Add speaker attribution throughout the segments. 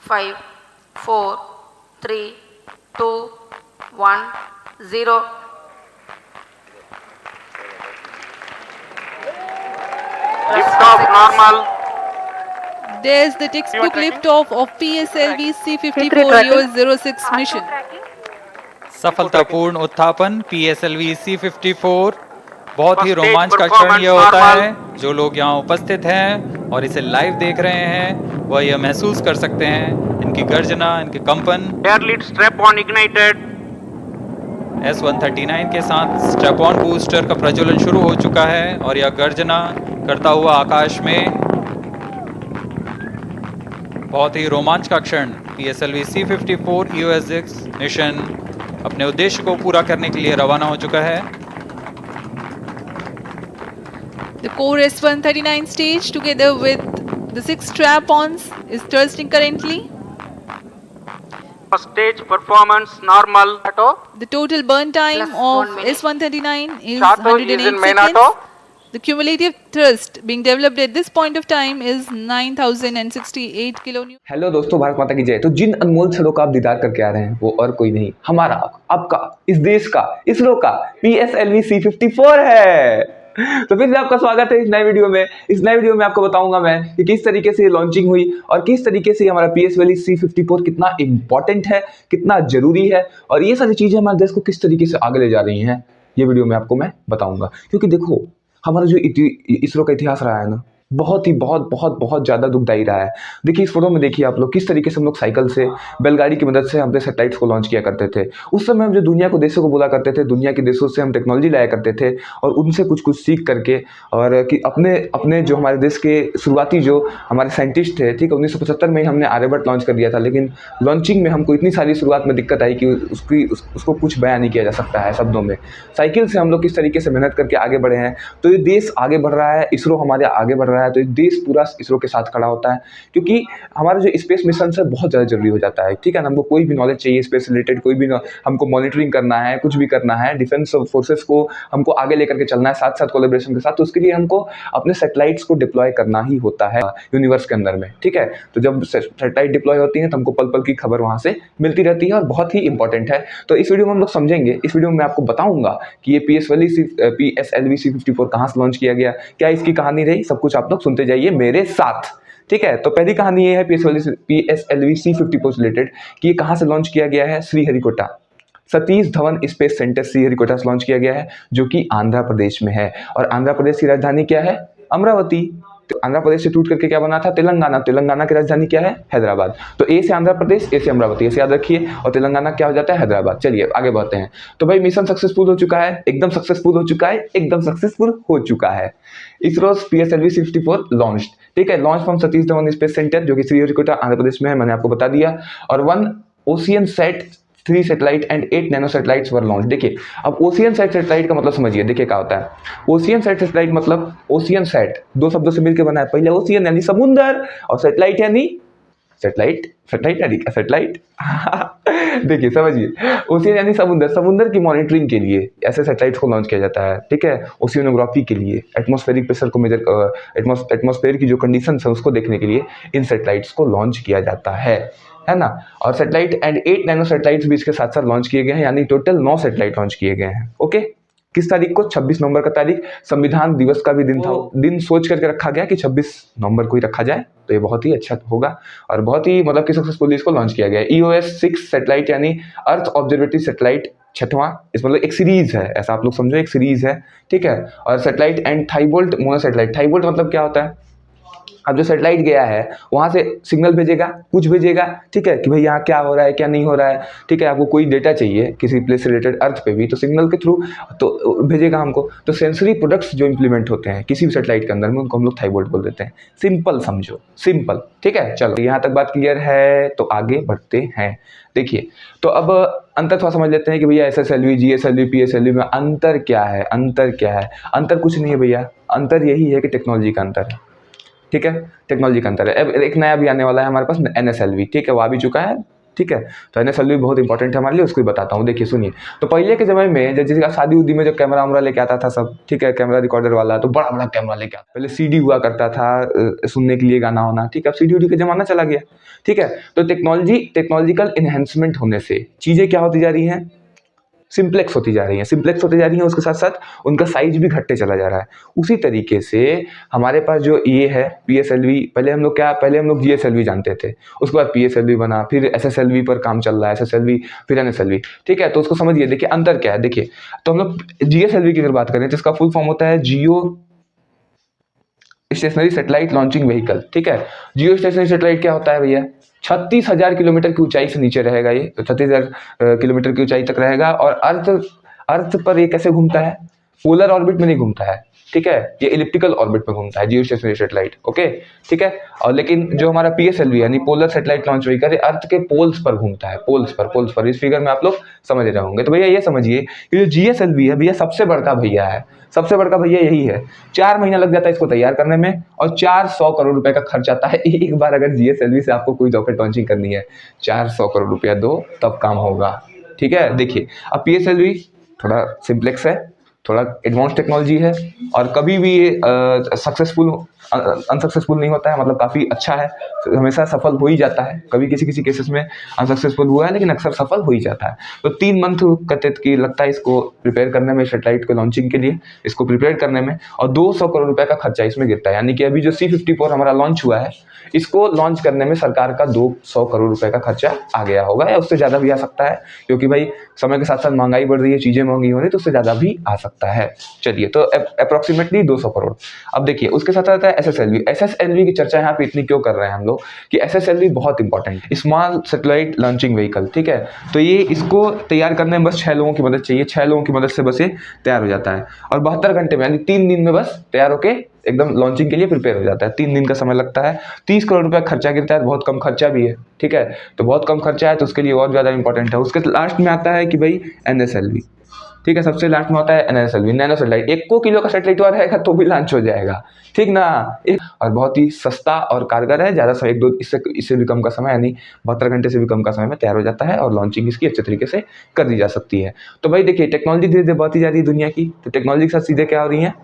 Speaker 1: 5, 4, 3, 2, 1, 0.
Speaker 2: Liftoff normal.
Speaker 3: There's the textbook liftoff of PSLV C-54 EOS-06 mission.
Speaker 4: सफलतापूर्ण उत्थापन PSLV C-54। बहुत ही
Speaker 2: First stage
Speaker 4: रोमांच का क्षण
Speaker 2: performance
Speaker 4: यह होता
Speaker 2: normal.
Speaker 4: है। जो लोग यहाँ उपस्थित हैं और इसे लाइव देख रहे हैं वह यह महसूस कर सकते हैं, इनकी गर्जना, इनके कंपन।
Speaker 2: Air lead strap on ignited.
Speaker 4: S-139 के साथ स्ट्रैप ऑन बूस्टर का प्रज्वलन शुरू हो चुका है और यह गर्जना करता हुआ आकाश में। बहुत ही रोमांच का क्षण। PSLV C-54 EOS-06 मिशन अपने उद्देश्य को पूरा करने के लिए रवाना हो चुका है।
Speaker 3: The core S-139 stage, together with the 6 strap-ons, is thrusting currently.
Speaker 2: First stage performance normal.
Speaker 3: The total burn time
Speaker 1: Plus
Speaker 3: of
Speaker 1: 1 minute.
Speaker 3: S-139 is
Speaker 2: Chato is
Speaker 3: 108
Speaker 2: in main
Speaker 3: seconds.
Speaker 2: auto.
Speaker 3: The cumulative thrust being developed at this point of time is 9,068 kilonewton.
Speaker 5: Hello दोस्तों, भारत माता की जय। तो जिन अनमोल क्षणों का आप दीदार करके आ रहे हैं वो और कोई नहीं, हमारा, आपका, इस देश का, इसरो का PSLV C-54 है। तो फिर से आपका स्वागत है इस नए वीडियो में। इस नए वीडियो में आपको बताऊंगा मैं कि किस तरीके से ये लॉन्चिंग हुई और किस तरीके से हमारा PSLV C-54 कितना इंपॉर्टेंट है, कितना जरूरी है और ये सारी चीजें हमारे देश को किस तरीके से आगे ले जा रही हैं, ये वीडियो में आपको मैं बताऊंगा। क्योंकि देखो, हमारा जो इसरो का इतिहास रहा है ना, बहुत ही बहुत ज़्यादा दुखदायी रहा है। देखिए इस फोटो में, देखिए आप लोग किस तरीके से हम लोग साइकिल से, बैलगाड़ी की मदद से अपने सैटेलाइट्स को लॉन्च किया करते थे। उस समय हम जो दुनिया को, देशों को बोला करते थे, दुनिया के देशों से हम टेक्नोलॉजी लाया करते थे और उनसे कुछ सीख करके, और कि अपने जो हमारे देश के शुरुआती जो हमारे साइंटिस्ट थे, ठीक है, 1975 में ही हमने आर्यभट्ट लॉन्च कर दिया था। लेकिन लॉन्चिंग में हमको इतनी सारी शुरुआत में दिक्कत आई कि उसको कुछ बयान नहीं किया जा सकता है शब्दों में। साइकिल से हम लोग किस तरीके से मेहनत करके आगे बढ़े हैं। तो ये देश आगे बढ़ रहा है, इसरो हमारे आगे बढ़ रहा है, तो देश पूरा इसरो के साथ खड़ा होता है। क्योंकि हमारा जो स्पेस मिशन है बहुत ज़्यादा जरूरी हो जाता है, ठीक है ना। हमको कोई भी नॉलेज चाहिए स्पेस रिलेटेड, कोई भी हमको मॉनिटरिंग करना है, कुछ भी करना है, डिफेंस फोर्सेस को हमको आगे लेकर के चलना है साथ साथ कोलैबोरेशन के साथ। तो उसके लिए हमको अपने सैटेलाइट्स को डिप्लॉय करना ही होता है यूनिवर्स के अंदर में, ठीक है। तो जब सैटेलाइट डिप्लॉय होती है तो हमको पल पल की खबर वहाँ से मिलती रहती है और बहुत ही इंपॉर्टेंट है। तो इस वीडियो में हम लोग समझेंगे, इस वीडियो में मैं आपको बताऊंगा कि ये PSLV C-54 कहाँ से लॉन्च किया गया, क्या इसकी कहानी रही, सब कुछ आप लोग सुनते जाइए मेरे साथ, ठीक है। तो पहली कहानी ये है PSLV C-54 से रिलेटेड कि ये कहाँ से लॉन्च किया गया है। श्रीहरिकोटा, सतीश धवन स्पेस सेंटर श्रीहरिकोटा से लॉन्च किया गया है, जो कि आंध्र प्रदेश में है। और आंध्र प्रदेश की राजधानी क्या है? अमरावती। तो आंध्र प्रदेश से टूट करके क्या बना था? तेलंगाना। तेलंगाना की राजधानी क्या है? हैदराबाद। तो ए से आंध्र प्रदेश, ए से अमरावती, ऐसे याद रखिए। और तेलंगाना क्या हो जाता है? हैदराबाद। चलिए आगे बढ़ते हैं। तो भाई मिशन सक्सेसफुल हो चुका है, एकदम सक्सेसफुल हो चुका है, एकदम सक्सेसफुल हो चुका है। इसरो PSLV C-54 लॉन्च, ठीक है, launch from Satish Dhawan space centre, जो कि श्रीहरिकोटा आंध्र प्रदेश में है, मैंने आपको बता दिया। और 1 ocean set 3 satellite and 8 nano satellites were launch. देखिए अब ओशियन सेट सैटेलाइट का मतलब समझिए। देखिए क्या होता है ओशियन सेट सैटेलाइट मतलब, ओशियन सेट दो शब्दों से मिलकर बना है। पहले ओशियन यानी समुद्र और सैटेलाइट यानी सैटेलाइट देखिए समझिए, ओशियन यानी समुद्र, समुद्र की मॉनिटरिंग के लिए ऐसे सैटेलाइट्स को लॉन्च किया जाता है, ठीक है। ओशियनोग्राफी के लिए, एटमॉस्फेरिक प्रेशर को मेजर, एटमॉस्फेयर की जो कंडीशन है उसको देखने के लिए इन सैटेलाइट्स को लॉन्च किया जाता है ना। और सैटेलाइट एंड 8 नैनो सैटेलाइट्स भी इसके साथ साथ लॉन्च किए गए हैं, यानी टोटल 9 सैटेलाइट लॉन्च किए गए हैं। ओके, किस तारीख को? 26 नवंबर का तारीख, संविधान दिवस का भी दिन था। दिन सोच करके रखा गया कि 26 नवंबर को ही रखा जाए, तो ये बहुत ही अच्छा होगा और बहुत ही मतलब कि सक्सेसफुली इसको लॉन्च किया गया है। EOS-6 सैटेलाइट यानी अर्थ ऑब्जर्वेटरी सैटेलाइट, 6वां, इस मतलब एक सीरीज है, ऐसा आप लोग समझो, एक सीरीज है, ठीक है। और सैटेलाइट एंड थाईवोल्ट मोनो सैटेलाइट। थाईवोल्ट मतलब क्या होता है? अब जो सैटेलाइट गया है वहाँ से सिग्नल भेजेगा, कुछ भेजेगा, ठीक है, कि भाई यहाँ क्या हो रहा है, क्या नहीं हो रहा है, ठीक है। आपको कोई डेटा चाहिए किसी प्लेस से रिलेटेड अर्थ पे भी, तो सिग्नल के थ्रू तो भेजेगा हमको। तो सेंसरी प्रोडक्ट्स जो इंप्लीमेंट होते हैं किसी भी सैटेलाइट के अंदर में, उनको हम लोग थाईवोल्ट बोल देते हैं। सिंपल समझो, सिंपल, ठीक है। चलो यहाँ तक बात क्लियर है, तो आगे बढ़ते हैं। देखिए तो अब अंतर थोड़ा समझ लेते हैं कि भैया SSLV, GSLV, PSLV में अंतर क्या है। अंतर क्या है? अंतर कुछ नहीं है भैया, अंतर यही है कि टेक्नोलॉजी का अंतर है, ठीक है, टेक्नोलॉजी का अंतर है। अब एक नया भी आने वाला है हमारे पास, NSLV, ठीक है, वो आ भी चुका है, ठीक है। तो NSLV बहुत इंपॉर्टेंट है हमारे लिए, उसको ही बताता हूँ। देखिए सुनिए, तो पहले के समय में जब जिसका शादी उदी में जो कैमरा वैमरा लेके आता था सब, ठीक है, कैमरा रिकॉर्डर वाला, तो बड़ा बड़ा कैमरा लेके आता। पहले CD हुआ करता था सुनने के लिए गाना होना, ठीक है। अब CD का जमाना चला गया, ठीक है। तो टेक्नोलॉजिकल इन्हेंसमेंट होने से चीजें क्या होती जा रही हैं, सिंप्लेक्स होती जा रही हैं, सिंप्लेक्स होती जा रही हैं, उसके साथ साथ उनका साइज भी घटते चला जा रहा है। उसी तरीके से हमारे पास जो ये है PSLV, पहले हम लोग GSLV जानते थे, उसके बाद PSLV बना, फिर SSLV पर काम चल रहा है, SSLV फिर NSLV, ठीक है। तो उसको समझिए, देखिए अंतर क्या है। देखिए, तो हम लोग GSLV की अगर बात करें तो इसका फुल फॉर्म होता है जियो स्टेशनरी सैटेलाइट लॉन्चिंग व्हीकल, ठीक है। जियो स्टेशनरी सैटेलाइट क्या होता है भैया, 36,000 किलोमीटर की ऊंचाई से नीचे रहेगा ये, तो 36,000 किलोमीटर की ऊंचाई तक रहेगा। और अर्थ पर ये कैसे घूमता है, पोलर ऑर्बिट में नहीं घूमता है, ठीक है, ये इलिप्टिकल ऑर्बिट में घूमता है जियो स्टेशनरी सैटेलाइट, ओके, ठीक है। और लेकिन जो हमारा PSLV यानी पोलर सैटेलाइट लॉन्च व्हीकल है, अर्थ के पोल्स पर घूमता है, पोल्स पर। इस फिगर में आप लोग समझ रहे होंगे। तो भैया ये समझिए कि जो GSLV है भैया सबसे बड़का भैया है, सबसे बड़का भैया यही है। 4 महीना लग जाता है इसको तैयार करने में और 400 करोड़ रुपए का खर्च आता है। एक बार अगर GSLV से आपको कोई रॉकेट लॉन्चिंग करनी है, 400 करोड़ रुपया दो तब काम होगा, ठीक है। देखिए, अब PSLV थोड़ा सिंप्लेक्स है, थोड़ा एडवांस टेक्नोलॉजी है, और कभी भी ये अनसक्सेसफुल नहीं होता है, मतलब काफ़ी अच्छा है, हमेशा सफल हो ही जाता है। कभी किसी केसेस में अनसक्सेसफुल हुआ है, लेकिन अक्सर सफल हो ही जाता है। तो 3 मंथ की लगता है इसको प्रिपेयर करने में, सैटेलाइट को लॉन्चिंग के लिए इसको प्रिपेयर करने में, और 200 करोड़ रुपए का खर्चा इसमें गिरता है। यानी कि अभी जो C-54 हमारा लॉन्च हुआ है, इसको लॉन्च करने में सरकार का 200 करोड़ रुपए का खर्चा आ गया होगा, या उससे ज़्यादा भी आ सकता है, क्योंकि भाई समय के साथ साथ महंगाई बढ़ रही है, चीज़ें महंगी हो रही है, तो उससे ज़्यादा भी आ सकता है। चलिए, तो अप्रोक्सीमेटली 200 करोड़। अब देखिए, उसके साथ आता है SSLV की चर्चा यहाँ पे इतनी क्यों कर रहे हैं हम लोग कि SSLV बहुत इंपॉर्टेंट है, स्मॉल सैटेलाइट लॉन्चिंग व्हीकल, ठीक है। तो ये इसको तैयार करने में बस 6 लोगों की मदद चाहिए, 6 लोगों की मदद से बस ये तैयार हो जाता है, और 72 घंटे में यानी 3 दिन में बस तैयार होके एकदम लॉन्चिंग के लिए प्रिपेयर हो जाता है। 3 दिन का समय लगता है, 30 करोड़ रुपया खर्चा गिरता है, बहुत कम खर्चा भी है, ठीक है। तो बहुत कम खर्चा है, तो उसके लिए और ज़्यादा इंपॉर्टेंट है। उसके लास्ट में आता है कि भाई NSLV, ठीक है, सबसे लास्ट में होता है NSLV, नैनो सैटेलाइट। 1 किलो का सैटेलाइट हुआ रहेगा तो भी लॉन्च हो जाएगा, ठीक ना। और बहुत ही सस्ता और कारगर है, ज़्यादा समय 1-2 इससे भी कम का समय, यानी 72 घंटे से भी कम का समय में तैयार हो जाता है, और लॉन्चिंग इसकी अच्छे तरीके से कर दी जा सकती है। तो भाई देखिए, टेक्नोलॉजी धीरे धीरे बढ़ती जा रही है दुनिया की, तो टेक्नोलॉजी के साथ सीधे क्या हो रही है,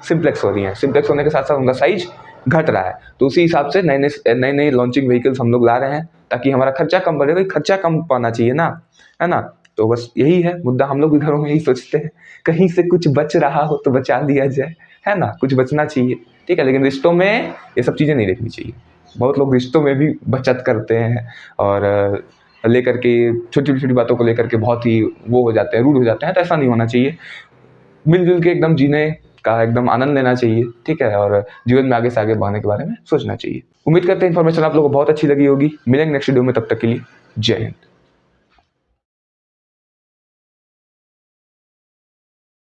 Speaker 5: सिंप्लेक्स हो रही है। सिंप्लेक्स होने के साथ साथ उनका साइज घट रहा है, तो उसी हिसाब से नए लॉन्चिंग व्हीकल्स हम लोग ला रहे हैं, ताकि हमारा खर्चा कम बढ़े। भाई खर्चा कम पाना चाहिए ना, है ना। तो बस यही है मुद्दा, हम लोग भी घरों में यही सोचते हैं, कहीं से कुछ बच रहा हो तो बचा दिया जाए, है ना, कुछ बचना चाहिए, ठीक है। लेकिन रिश्तों में ये सब चीज़ें नहीं देखनी चाहिए। बहुत लोग रिश्तों में भी बचत करते हैं, और लेकर के छोटी छोटी बातों को लेकर के बहुत ही वो हो जाते हैं, रूड हो जाते हैं। तो ऐसा नहीं होना चाहिए, मिलजुल के एकदम जीने का एकदम आनंद लेना चाहिए, ठीक है, और जीवन में आगे से आगे बढ़ने के बारे में सोचना चाहिए। उम्मीद करते हैं इन्फॉर्मेशन आप लोगों को बहुत अच्छी लगी होगी। मिलेंगे नेक्स्ट वीडियो में, तब तक के लिए जय हिंद।